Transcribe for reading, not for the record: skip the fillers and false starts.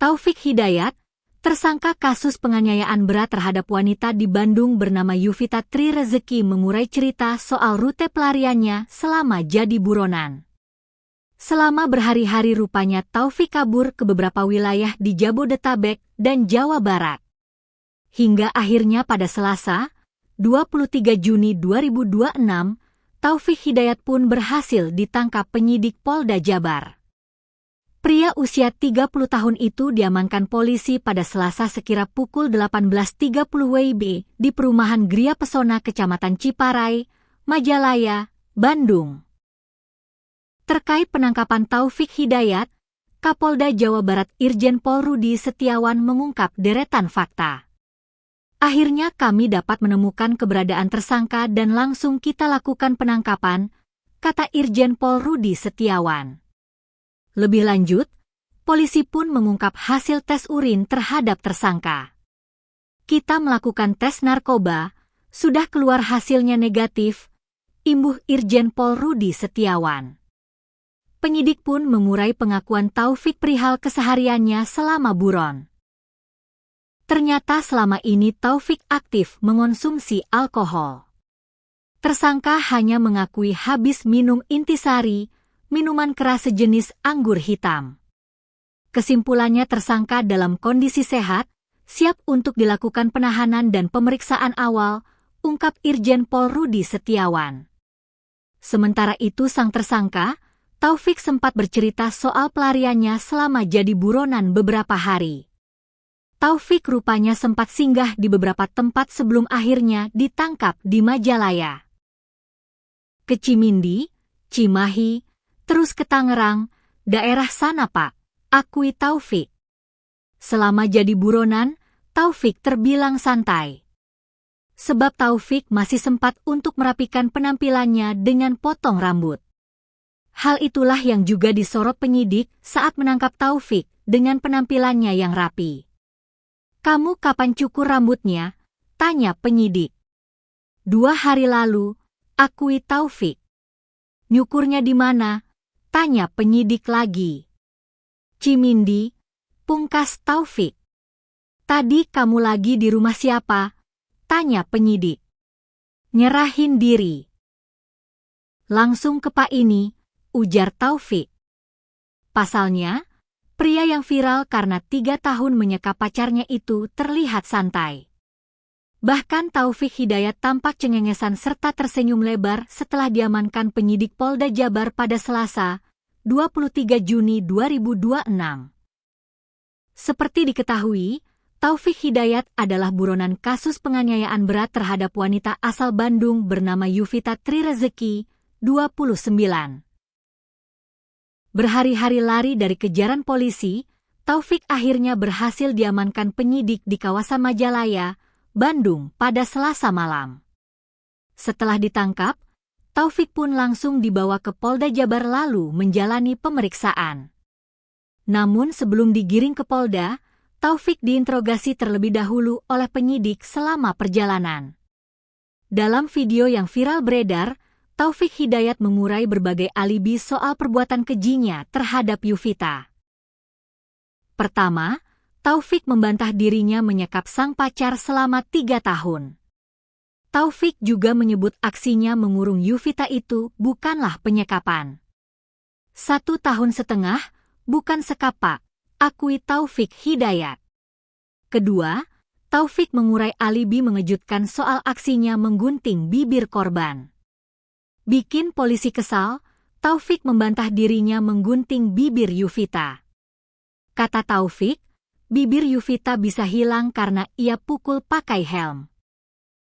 Taufik Hidayat, tersangka kasus penganiayaan berat terhadap wanita di Bandung bernama Yuvita Tri Rezeki mengurai cerita soal rute pelariannya selama jadi buronan. Selama berhari-hari rupanya Taufik kabur ke beberapa wilayah di Jabodetabek dan Jawa Barat. Hingga akhirnya pada Selasa, 23 Juni 2026, Taufik Hidayat pun berhasil ditangkap penyidik Polda Jabar. Pria usia 30 tahun itu diamankan polisi pada Selasa sekira pukul 18.30 WIB di perumahan Gria Pesona Kecamatan Ciparai, Majalaya, Bandung. Terkait penangkapan Taufik Hidayat, Kapolda Jawa Barat Irjen Pol Rudi Setiawan mengungkap deretan fakta. Akhirnya kami dapat menemukan keberadaan tersangka dan langsung kita lakukan penangkapan, kata Irjen Pol Rudi Setiawan. Lebih lanjut, polisi pun mengungkap hasil tes urin terhadap tersangka. Kita melakukan tes narkoba, sudah keluar hasilnya negatif, imbuh Irjen Pol Rudi Setiawan. Penyidik pun mengurai pengakuan Taufik perihal kesehariannya selama buron. Ternyata selama ini Taufik aktif mengonsumsi alkohol. Tersangka hanya mengakui habis minum intisari, minuman keras sejenis anggur hitam. Kesimpulannya tersangka dalam kondisi sehat, siap untuk dilakukan penahanan dan pemeriksaan awal, ungkap Irjen Pol Rudi Setiawan. Sementara itu sang tersangka, Taufik sempat bercerita soal pelariannya selama jadi buronan beberapa hari. Taufik rupanya sempat singgah di beberapa tempat sebelum akhirnya ditangkap di Majalaya. Ke Cimindi, Cimahi, terus ke Tangerang, daerah sana Pak, akui Taufik. Selama jadi buronan, Taufik terbilang santai. Sebab Taufik masih sempat untuk merapikan penampilannya dengan potong rambut. Hal itulah yang juga disorot penyidik saat menangkap Taufik dengan penampilannya yang rapi. Kamu kapan cukur rambutnya? Tanya penyidik. 2 hari lalu, akui Taufik. Nyukurnya di mana? Tanya penyidik lagi. Cimindi, pungkas Taufik. Tadi kamu lagi di rumah siapa? Tanya penyidik. Nyerahin diri. Langsung ke Pak ini, ujar Taufik. Pasalnya, pria yang viral karena 3 tahun menyekap pacarnya itu terlihat santai. Bahkan Taufik Hidayat tampak cengengesan serta tersenyum lebar setelah diamankan penyidik Polda Jabar pada Selasa, 23 Juni 2026. Seperti diketahui, Taufik Hidayat adalah buronan kasus penganiayaan berat terhadap wanita asal Bandung bernama Yuvita Tri Rezeki, 29. Berhari-hari lari dari kejaran polisi, Taufik akhirnya berhasil diamankan penyidik di kawasan Majalaya, Bandung pada Selasa malam. Setelah ditangkap, Taufik pun langsung dibawa ke Polda Jabar lalu menjalani pemeriksaan. Namun sebelum digiring ke Polda, Taufik diinterogasi terlebih dahulu oleh penyidik selama perjalanan. Dalam video yang viral beredar, Taufik Hidayat mengurai berbagai alibi soal perbuatan kejinya terhadap Yuvita. Pertama, Taufik membantah dirinya menyekap sang pacar selama 3 tahun. Taufik juga menyebut aksinya mengurung Yuvita itu bukanlah penyekapan. 1 tahun setengah, bukan sekap Pak, akui Taufik Hidayat. Kedua, Taufik mengurai alibi mengejutkan soal aksinya menggunting bibir korban. Bikin polisi kesal, Taufik membantah dirinya menggunting bibir Yuvita. Kata Taufik, bibir Yuvita bisa hilang karena ia pukul pakai helm.